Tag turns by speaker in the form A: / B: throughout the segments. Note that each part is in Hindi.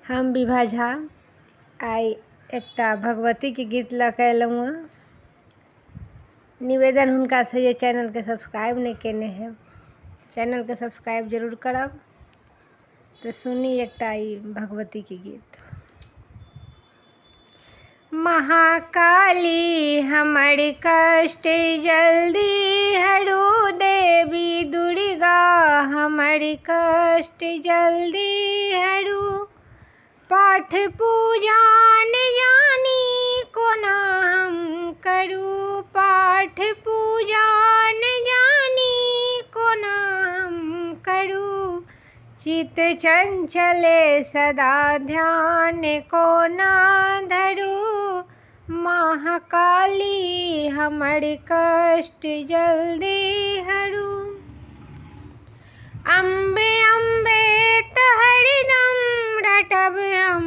A: हम विभा झा आई एकटा भगवती के गीत लऽ कऽ अयलहुँ हँ। निवेदन हुनका से जे चैनल के सब्सक्राइब नहीं केने हैं, चैनल के सब्सक्राइब जरूर करब। तो सुनी एकटा ई भगवती के गीत। महाकाली हमर कष्ट जल्दी हरू, देवी दुर्गा हमर कष्ट जल्दी हरू। पाठ पूजा न जानी कोना हम करू, पाठ पूजा न जानी कोना हम करू। चित चंचले सदा ध्यान कोना धरू, महाकाली हमर कष्ट जल्दी हरू। अम्बे अम्बे त हरदम रटब हम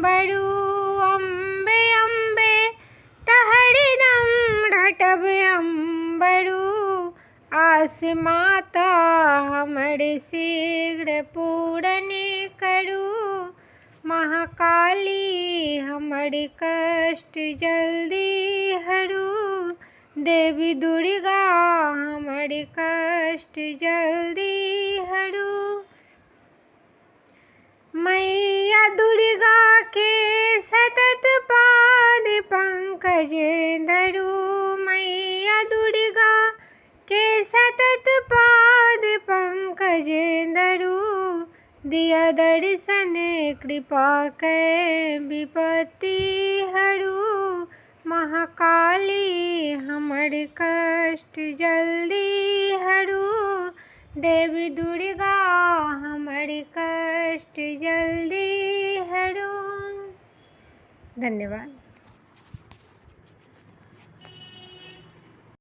A: बरू, अम्बे अम्बे त हरदम रटब हम बरू। आस माता हमर शीघ्र पूर्ण करू, महाकाली हमर कष्ट जल्दी हरू। देवी दुर्गा हमर कष्ट जल्दी हरू। मैया दुर्गा के सतत पाद पंकज धरू, मैया दुर्गा के सतत पाद पंकज धरू। दिया दर्शन कृपा के विपत्ति हरू, महाकाली हमर कष्ट जल्दी हरू। देवी दुर्गा हमर कष्ट जल्दी हरू। धन्यवाद।